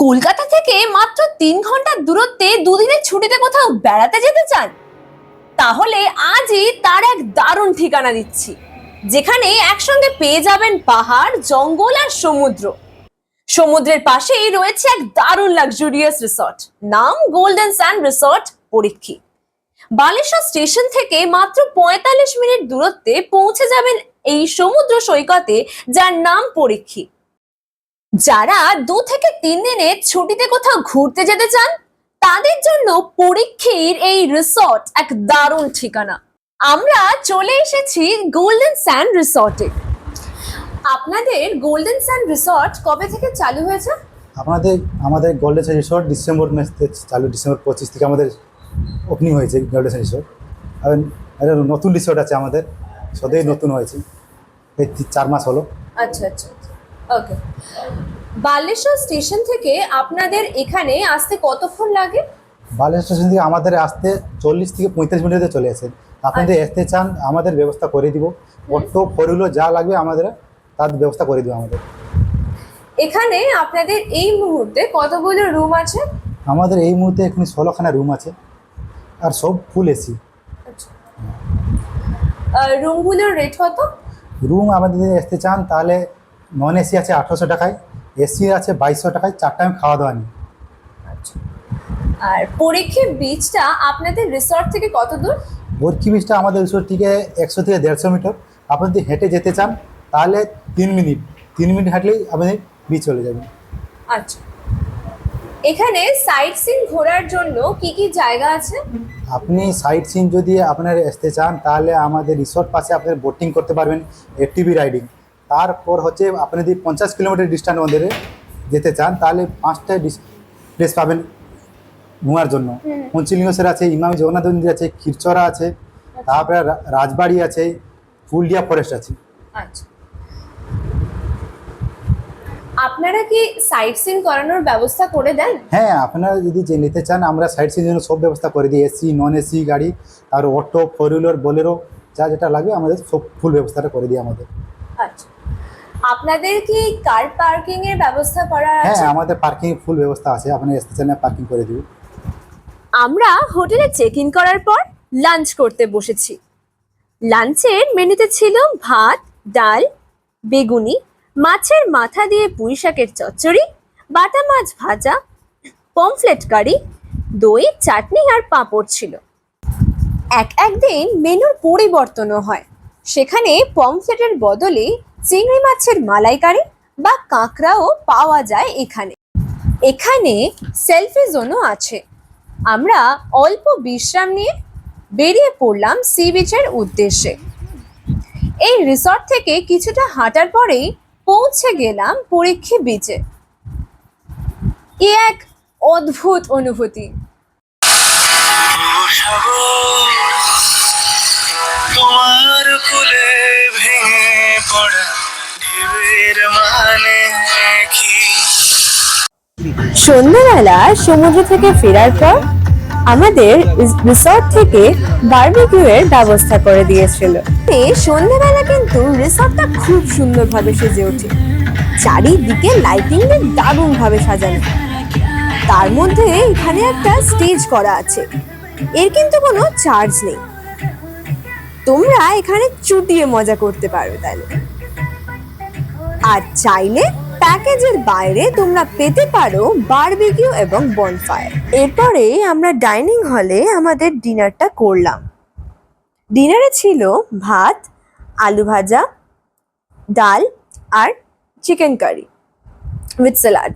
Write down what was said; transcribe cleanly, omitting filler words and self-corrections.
কলকাতা থেকে মাত্র 3 ঘন্টার দূরত্বে দুদিনের ছুটিতে কোথাও বেড়াতে যেতে চান? তাহলে আজই তার এক দারুণ ঠিকানা দিচ্ছি, যেখানে একসঙ্গে পেয়ে যাবেন পাহাড়, জঙ্গল আর সমুদ্র। সমুদ্রের পাশেই রয়েছে এক দারুণ লাক্সুরিয়াস রিসর্ট, নাম গোল্ডেন স্যান্ড রিসর্ট, পরীক্ষী। বালেশ্বর স্টেশন থেকে মাত্র 45 মিনিট দূরত্বে পৌঁছে যাবেন এই সমুদ্র সৈকতে, যার নাম পরীক্ষী। যারা 2 থেকে 3 দিনের ছুটিতে কোথাও ঘুরতে যেতে চান, তাদের জন্য পরীক্ষীর এই রিসর্ট এক দারুণ ঠিকানা। আমরা চলে এসেছি গোল্ডেন স্যান্ড রিসর্টে। আপনাদের গোল্ডেন স্যান্ড রিসর্ট কবে থেকে চালু হয়েছে? আমাদের গোল্ডেন স্যান্ড রিসর্ট ডিসেম্বর মাস থেকে চালু, ডিসেম্বর 25 থেকে আমাদের ওপেনিং হয়েছে গোল্ডেন স্যান্ড রিসর্ট। আর এটা নতুন রিসর্ট আছে আমাদের, সদ্যই নতুন হয়েছে, এই 4 মাস হলো। আচ্ছা আচ্ছা, ওকে। বালেশ্বর স্টেশন থেকে আপনাদের এখানে আসতে কতক্ষণ লাগে? বালেশ্বর স্টেশন থেকে আমাদের আসতে 40 থেকে 45 মিনিটে চলে আসেন। আপনি যদি আসতে চান আমাদের ব্যবস্থা করে দিব, অটো ফোরহুইলার যা লাগবে আমাদের তার ব্যবস্থা করে দিব আমাদের। এখানে আপনাদের এই মুহূর্তে কতগুলো রুম আছে? আমাদের এই মুহূর্তে এখানে 16খানা রুম আছে, আর সব ফুল এসি। রুমগুলোর রেট কত? রুম আমাদের যদি আসতে চান তাহলে নন এসি আছে 1800 টাকায়, এসি আছে 2200 টাকায়, 4 টাইম খাওয়া দাওয়া নিয়ে। আর পরীক্ষী বিচটা আপনাদের রিসর্ট থেকে কত দূর? পরীক্ষী বিচটা আমাদের রিসর্ট থেকে 100 থেকে 150 মিটার। আপনি যদি হেঁটে যেতে চান তাহলে 3 মিনিট হাঁটলেই আপনি বিচ চলে যাবেন। আচ্ছা, এখানে সাইট সিন ঘোরার জন্য কি কি জায়গা আছে? আপনি সাইট সিন যদি আপনার আসতে চান তাহলে আমাদের রিসর্ট পাশে আপনার বোটিং করতে পারবেন, এটিভি রাইডিং। তারপর হচ্ছে আপনি যদি 50 কিলোমিটার ডিস্টেন্স আমাদের যেতে চান তাহলে 5টা প্লেস পাবেন ঘোরার জন্য। পঞ্চলিঙ্গেশ্বর আছে, ইমামি জগন্নাথ মন্দির আছে, ক্ষীরচরা আছে, তারপরে রাজবাড়ি আছে, ফুলডিয়া ফরেস্ট আছে। আচ্ছা, আপনারা কি সাইট সিন করানোর ব্যবস্থা করে দেন? হ্যাঁ, আপনারা যদি যে নিতে চান আমরা সাইট সিনের জন্য সব ব্যবস্থা করে দিই, এসি নন এসি গাড়ি, আর অটো ফোরহুইলার বোলেরো যা যেটা লাগবে আমাদের সব ফুল ব্যবস্থাটা করে দিই আমাদের। আচ্ছা, আপনাদের কি কার পার্কিং এর ব্যবস্থা করা আছে? হ্যাঁ, আমাদের পার্কিং ফুল ব্যবস্থা আছে, আপনি আসতে চাইলে পার্কিং করে দিব। আমরা হোটেলে চেক ইন করার পর লাঞ্চ করতে বসেছি। লাঞ্চের মেনুতে ছিল ভাত, ডাল, বেগুনি, মাছের মাথা দিয়ে পুঁই শাকের চচ্চড়ি, বাটা মাছ ভাজা, পমফ্লেট কারি, দই, চাটনি আর পাঁপড় ছিল। একদিন মেনুর পরিবর্তনও হয়, সেখানে পমফ্লেটের বদলে চিংড়ি মাছের মালাইকারি বা কাঁকড়াও পাওয়া যায়। এখানে সেলফি জোনও আছে। আমরা অল্প বিশ্রাম নিয়ে বেরিয়ে পড়লাম সি বিচের উদ্দেশ্যে। এই রিসর্ট থেকে কিছুটা হাঁটার পরেই পৌঁছে গেলাম পরীক্ষী বিচে। এক অদ্ভুত অনুভূতি। তোমার কুলে ভেঙে পড়া ঢেউয়ের মানে কি? সন্ধ্যাবেলা সমুদ্র থেকে ফেরার পর আমাদের রিসর্ট থেকে বারবিকিউ এর ব্যবস্থা করে দিয়েছিল। সন্ধ্যাবেলা কিন্তু রিসর্টটা খুব সুন্দরভাবে সেজে ওঠে, চারিদিকে লাইটিং দিয়ে দারুণ ভাবে সাজানো। তার মধ্যে এখানে একটা স্টেজ করা আছে, এর কিন্তু কোনো চার্জ নেই, তোমরা এখানে চুটিয়ে মজা করতে পারো। তাহলে আর চাইলে প্যাকেজের বাইরে তোমরা পেতে পারো বারবিকিউ এবং বনফায়ার। এরপরে আমরা ডাইনিং হলে আমাদের ডিনারটা করলাম। ডিনারে ছিল ভাত, আলু ভাজা, ডাল আর চিকেন কারি উইথ স্যালাড।